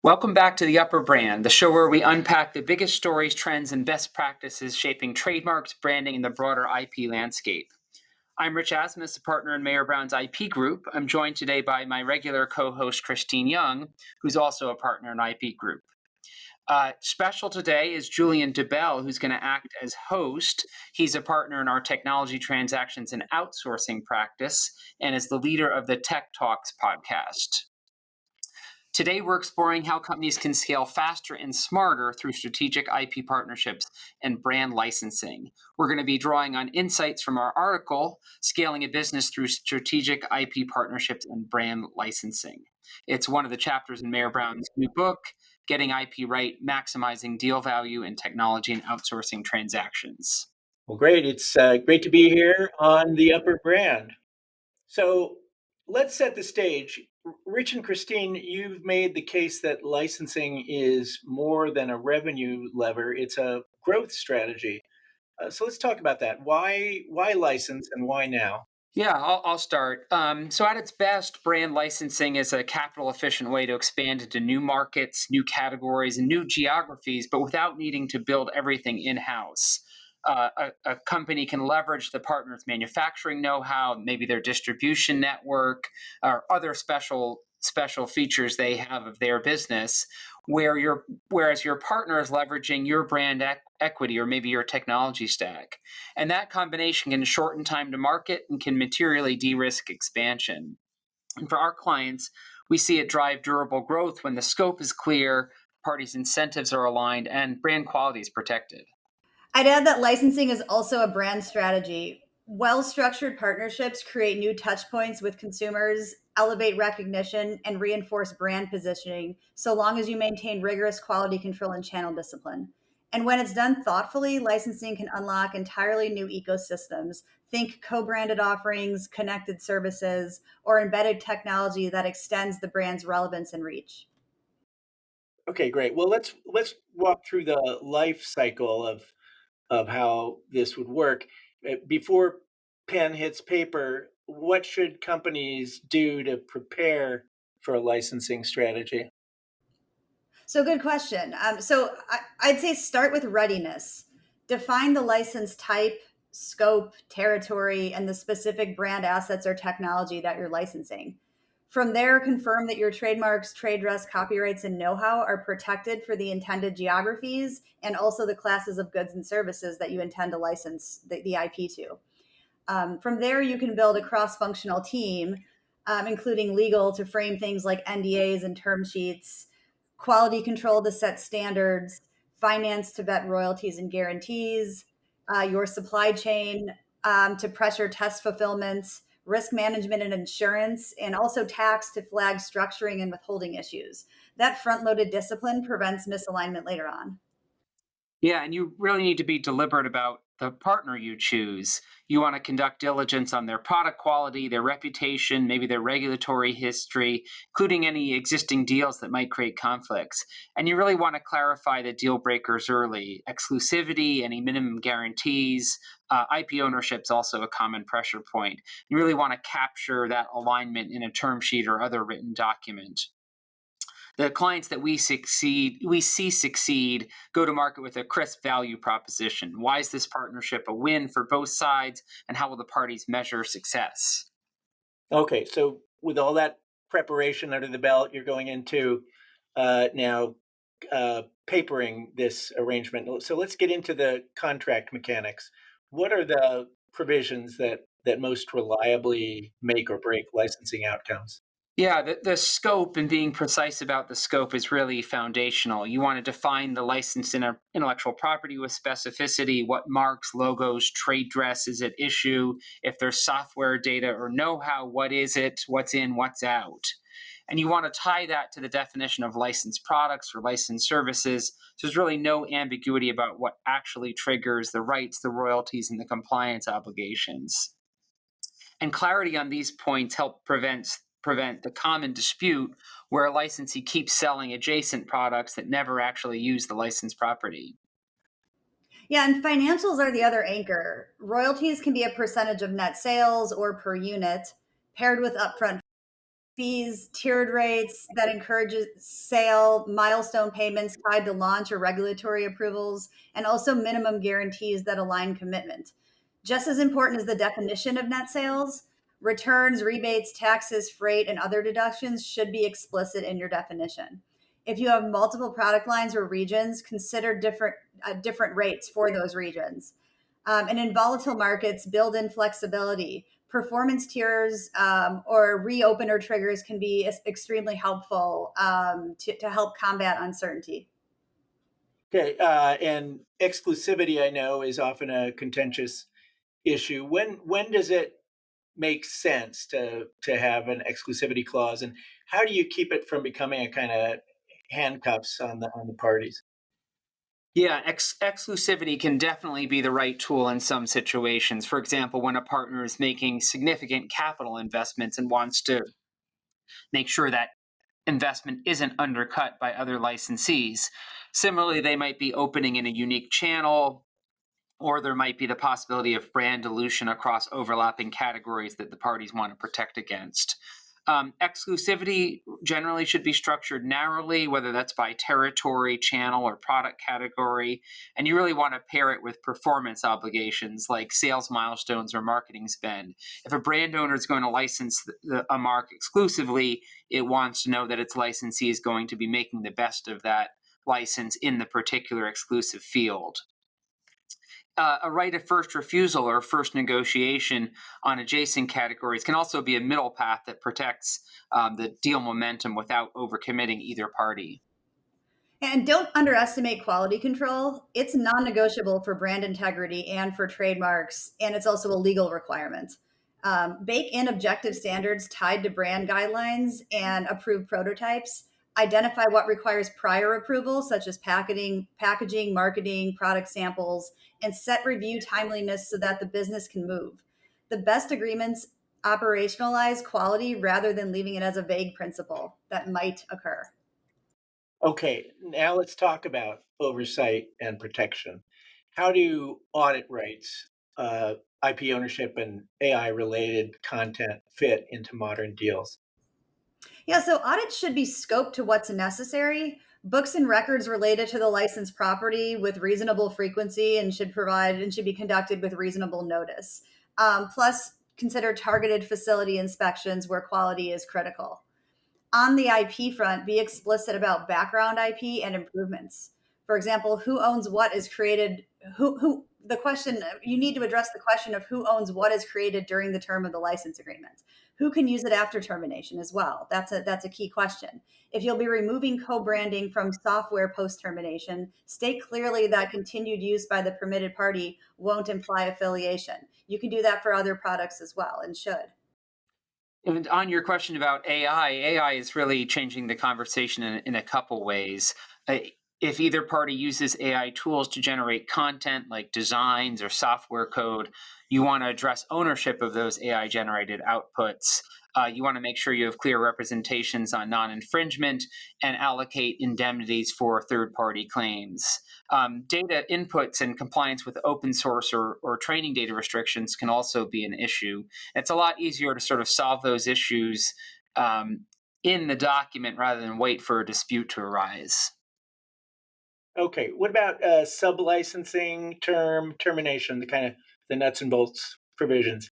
Welcome back to The Upper Brand, the show where we unpack the biggest stories, trends, and best practices shaping trademarks, branding, and the broader IP landscape. I'm Rich Asmus, a partner in Mayer Brown's IP Group. I'm joined today by my regular co-host, Christine Young, who's also a partner in IP Group. Special today is Julian DeBell, who's going to act as host. He's a partner in our technology transactions and outsourcing practice and is the leader of the Tech Talks podcast. Today, we're exploring how companies can scale faster and smarter through strategic IP partnerships and brand licensing. We're going to be drawing on insights from our article, Scaling a Business Through Strategic IP Partnerships and Brand Licensing. It's one of the chapters in Mayer Brown's new book, Getting IP Right, Maximizing Deal Value in Technology and Outsourcing Transactions. Well, great. It's great to be here on the Upper Brand. So let's set the stage. Rich and Christine, you've made the case that licensing is more than a revenue lever; it's a growth strategy. So let's talk about that. Why license and why now? Yeah, I'll start. So, at its best, brand licensing is a capital efficient way to expand into new markets, new categories, and new geographies, but without needing to build everything in house. A company can leverage the partner's manufacturing know how, maybe their distribution network, or other special features they have of their business, whereas your partner is leveraging your brand equity or maybe your technology stack. And that combination can shorten time to market and can materially de-risk expansion. And for our clients, we see it drive durable growth when the scope is clear, parties' incentives are aligned, and brand quality is protected. I'd add that licensing is also a brand strategy. Well structured partnerships create new touch points with consumers, elevate recognition, and reinforce brand positioning so long as you maintain rigorous quality control and channel discipline. And when it's done thoughtfully, licensing can unlock entirely new ecosystems. Think co branded offerings, connected services, or embedded technology that extends the brand's relevance and reach. Okay, great. Well, let's walk through the life cycle of how this would work. Before pen hits paper, what should companies do to prepare for a licensing strategy? So, good question. I'd say start with readiness. Define the license type, scope, territory, and the specific brand assets or technology that you're licensing. From there, confirm that your trademarks, trade dress, copyrights, and know how are protected for the intended geographies and also the classes of goods and services that you intend to license the IP to. From there, you can build a cross functional team, including legal to frame things like NDAs and term sheets, quality control to set standards, finance to vet royalties and guarantees, your supply chain to pressure test fulfillment, risk management and insurance, and also tax to flag structuring and withholding issues. That front loaded discipline prevents misalignment later on. Yeah, and you really need to be deliberate about the partner you choose. You want to conduct diligence on their product quality, their reputation, maybe their regulatory history, including any existing deals that might create conflicts. And you really want to clarify the deal breakers early. Exclusivity, any minimum guarantees, IP ownership is also a common pressure point. You really want to capture that alignment in a term sheet or other written document. The clients that we see succeed go to market with a crisp value proposition. Why is this partnership a win for both sides, and how will the parties measure success? Okay, so with all that preparation under the belt, you're going into now papering this arrangement. So let's get into the contract mechanics. What are the provisions that most reliably make or break licensing outcomes? Yeah, the scope and being precise about the scope is really foundational. You want to define the licensed intellectual property with specificity, what marks, logos, trade dress is at issue, if there's software data or know how, what is it, what's in, what's out. And you want to tie that to the definition of licensed products or licensed services. So there's really no ambiguity about what actually triggers the rights, the royalties, and the compliance obligations. And clarity on these points help prevent the common dispute where a licensee keeps selling adjacent products that never actually use the licensed property. Yeah, and financials are the other anchor. Royalties can be a percentage of net sales or per unit, paired with upfront fees, tiered rates that encourages sale, milestone payments tied to launch or regulatory approvals, and also minimum guarantees that align commitment. Just as important as the definition of net sales, returns, rebates, taxes, freight, and other deductions should be explicit in your definition. If you have multiple product lines or regions, consider different rates for those regions. And in volatile markets, build in flexibility. Performance tiers or reopener triggers can be extremely helpful to help combat uncertainty. Okay, and exclusivity, I know, is often a contentious issue. When does it make sense to have an exclusivity clause, and how do you keep it from becoming a kind of handcuffs on the parties? Yeah, exclusivity can definitely be the right tool in some situations. For example, when a partner is making significant capital investments and wants to make sure that investment isn't undercut by other licensees. Similarly, they might be opening in a unique channel, or there might be the possibility of brand dilution across overlapping categories that the parties want to protect against. Exclusivity generally should be structured narrowly, whether that's by territory, channel, or product category. And you really want to pair it with performance obligations like sales milestones or marketing spend. If a brand owner is going to license a mark exclusively, it wants to know that its licensee is going to be making the best of that license in the particular exclusive field. A right of first refusal or first negotiation on adjacent categories can also be a middle path that protects the deal momentum without overcommitting either party. And don't underestimate quality control. It's non negotiable for brand integrity and for trademarks, and it's also a legal requirement. Bake in objective standards tied to brand guidelines and approved prototypes. Identify what requires prior approval, such as packaging, marketing, product samples, and set review timeliness so that the business can move. The best agreements operationalize quality rather than leaving it as a vague principle that might occur. Okay, now let's talk about oversight and protection. How do audit rights, IP ownership, and AI related content fit into modern deals? Yeah, so audits should be scoped to what's necessary. Books and records related to the licensed property with reasonable frequency and should be conducted with reasonable notice. Plus, consider targeted facility inspections where quality is critical. On the IP front, be explicit about background IP and improvements. For example, who owns what is created, who the question you need to address the question of who owns what is created during the term of the license agreement. Who can use it after termination as well? That's a key question. If you'll be removing co-branding from software post-termination, state clearly that continued use by the permitted party won't imply affiliation. You can do that for other products as well and should. And on your question about AI is really changing the conversation in a couple ways. If either party uses AI tools to generate content like designs or software code, you want to address ownership of those AI generated outputs. You want to make sure you have clear representations on non infringement and allocate indemnities for third party claims. Data inputs and compliance with open source or training data restrictions can also be an issue. It's a lot easier to sort of solve those issues in the document rather than wait for a dispute to arise. Okay, what about sub-licensing termination, the kind of the nuts and bolts provisions?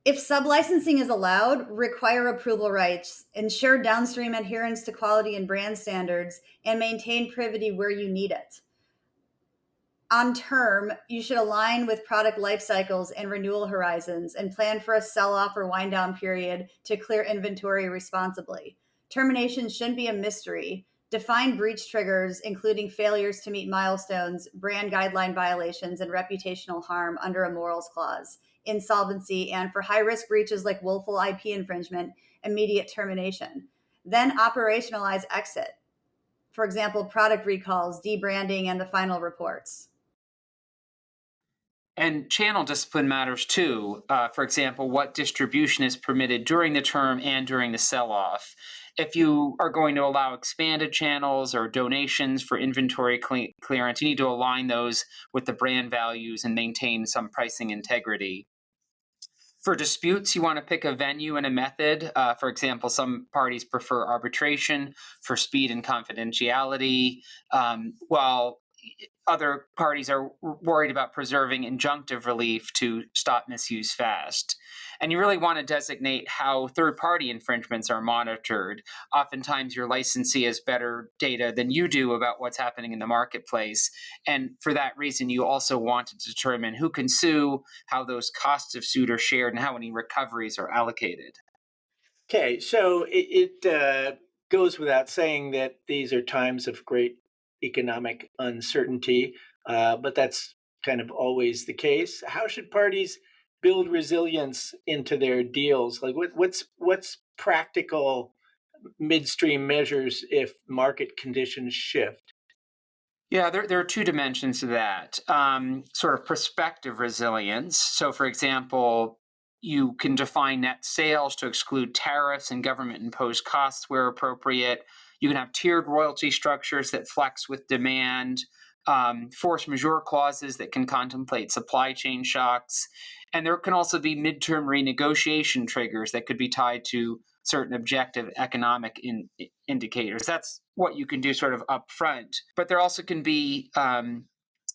If sublicensing is allowed, require approval rights, ensure downstream adherence to quality and brand standards, and maintain privity where you need it. On term, you should align with product life cycles and renewal horizons and plan for a sell off or wind down period to clear inventory responsibly. Termination shouldn't be a mystery. Define breach triggers, including failures to meet milestones, brand guideline violations, and reputational harm under a morals clause, insolvency, and for high risk breaches like willful IP infringement, immediate termination. Then operationalize exit. For example, product recalls, debranding, and the final reports. And channel discipline matters too. For example, what distribution is permitted during the term and during the sell off. If you are going to allow expanded channels or donations for inventory clearance, you need to align those with the brand values and maintain some pricing integrity. For disputes, you want to pick a venue and a method. For example, some parties prefer arbitration for speed and confidentiality, while other parties are worried about preserving injunctive relief to stop misuse fast. And you really want to designate how third-party infringements are monitored. Oftentimes, your licensee has better data than you do about what's happening in the marketplace. And for that reason, you also want to determine who can sue, how those costs of suit are shared, and how any recoveries are allocated. Okay, so it goes without saying that these are times of great economic uncertainty, but that's kind of always the case. How should parties build resilience into their deals? Like, what's practical midstream measures if market conditions shift? Yeah, there are two dimensions to that. Sort of prospective resilience. So, for example, you can define net sales to exclude tariffs and government imposed costs where appropriate. You can have tiered royalty structures that flex with demand, force majeure clauses that can contemplate supply chain shocks. And there can also be midterm renegotiation triggers that could be tied to certain objective economic indicators. That's what you can do sort of upfront. But there also can be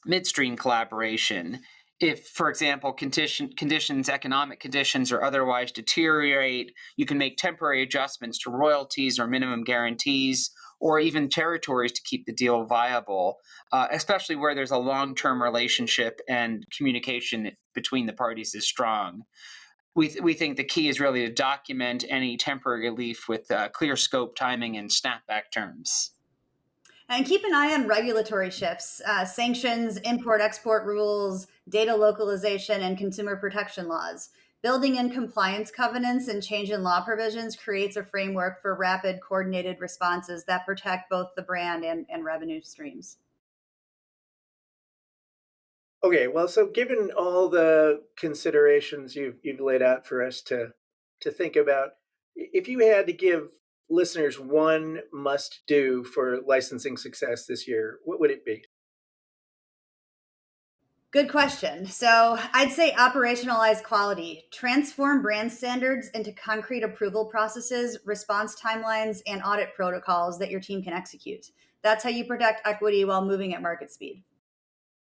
midstream collaboration. If, for example, economic conditions, or otherwise deteriorate, you can make temporary adjustments to royalties or minimum guarantees, or even territories to keep the deal viable, especially where there's a long-term relationship and communication between the parties is strong. We think the key is really to document any temporary relief with clear scope, timing, and snapback terms. And keep an eye on regulatory shifts, sanctions, import export rules, data localization, and consumer protection laws. Building in compliance covenants and change in law provisions creates a framework for rapid, coordinated responses that protect both the brand and revenue streams. Okay, well, so given all the considerations you've laid out for us to think about, if you had to give listeners one must do for licensing success this year, what would it be? Good question. So I'd say operationalize quality, transform brand standards into concrete approval processes, response timelines, and audit protocols that your team can execute. That's how you protect equity while moving at market speed.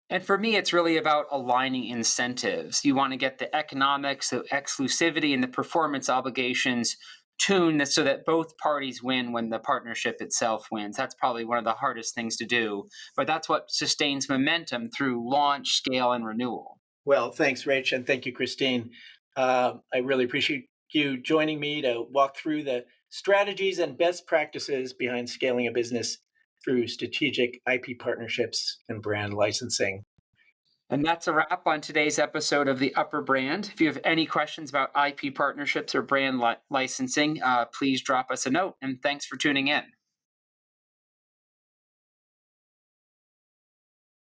And for me, it's really about aligning incentives. You want to get the economics, the exclusivity, and the performance obligations tuned so that both parties win when the partnership itself wins. That's probably one of the hardest things to do, but that's what sustains momentum through launch, scale, and renewal. Well, thanks, Rach, and thank you, Christine. I really appreciate you joining me to walk through the strategies and best practices behind scaling a business through strategic IP partnerships and brand licensing. And that's a wrap on today's episode of The Upper Brand. If you have any questions about IP partnerships or brand licensing, please drop us a note. And thanks for tuning in.